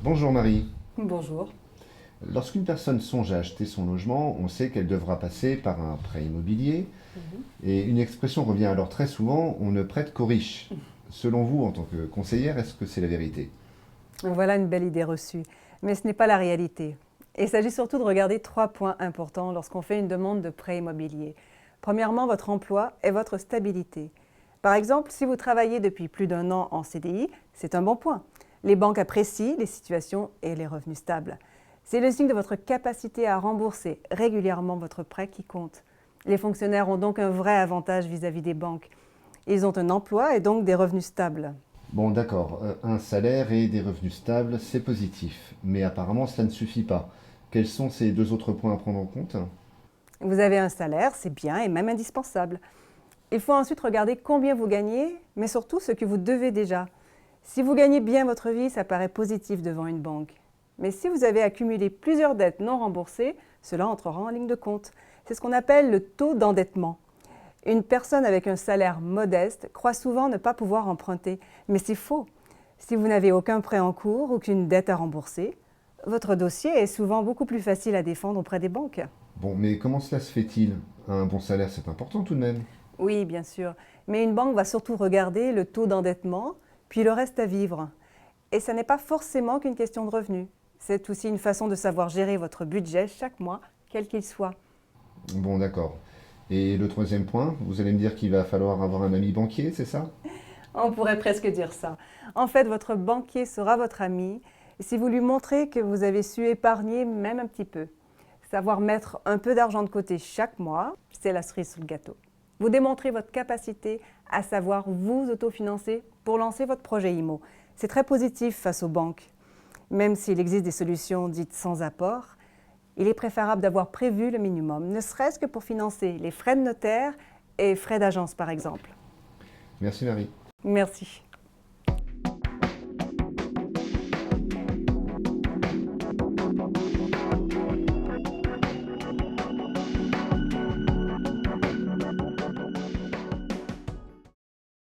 Bonjour Marie. Bonjour. Lorsqu'une personne songe à acheter son logement, on sait qu'elle devra passer par un prêt immobilier et une expression revient alors très souvent, on ne prête qu'aux riches. Selon vous, en tant que conseillère, est-ce que c'est la vérité? Voilà une belle idée reçue. Mais ce n'est pas la réalité. Il s'agit surtout de regarder 3 points importants lorsqu'on fait une demande de prêt immobilier. Premièrement, votre emploi et votre stabilité. Par exemple, si vous travaillez depuis plus d'1 an en CDI, c'est un bon point. Les banques apprécient les situations et les revenus stables. C'est le signe de votre capacité à rembourser régulièrement votre prêt qui compte. Les fonctionnaires ont donc un vrai avantage vis-à-vis des banques. Ils ont un emploi et donc des revenus stables. Bon, d'accord, un salaire et des revenus stables, c'est positif. Mais apparemment, cela ne suffit pas. Quels sont ces deux autres points à prendre en compte? Vous avez un salaire, c'est bien et même indispensable. Il faut ensuite regarder combien vous gagnez, mais surtout ce que vous devez déjà. Si vous gagnez bien votre vie, ça paraît positif devant une banque. Mais si vous avez accumulé plusieurs dettes non remboursées, cela entrera en ligne de compte. C'est ce qu'on appelle le taux d'endettement. Une personne avec un salaire modeste croit souvent ne pas pouvoir emprunter, mais c'est faux. Si vous n'avez aucun prêt en cours, aucune dette à rembourser, votre dossier est souvent beaucoup plus facile à défendre auprès des banques. Bon, mais comment cela se fait-il? Un bon salaire, c'est important tout de même. Oui, bien sûr, mais une banque va surtout regarder le taux d'endettement, puis le reste à vivre. Et ça n'est pas forcément qu'une question de revenus. C'est aussi une façon de savoir gérer votre budget chaque mois, quel qu'il soit. Bon, d'accord. Et le troisième point, vous allez me dire qu'il va falloir avoir un ami banquier, c'est ça? On pourrait presque dire ça. En fait, votre banquier sera votre ami si vous lui montrez que vous avez su épargner même un petit peu. Savoir mettre un peu d'argent de côté chaque mois, c'est la cerise sur le gâteau. Vous démontrez votre capacité à savoir vous autofinancer pour lancer votre projet IMO. C'est très positif face aux banques. Même s'il existe des solutions dites sans apport, il est préférable d'avoir prévu le minimum, ne serait-ce que pour financer les frais de notaire et frais d'agence par exemple. Merci Marie. Merci.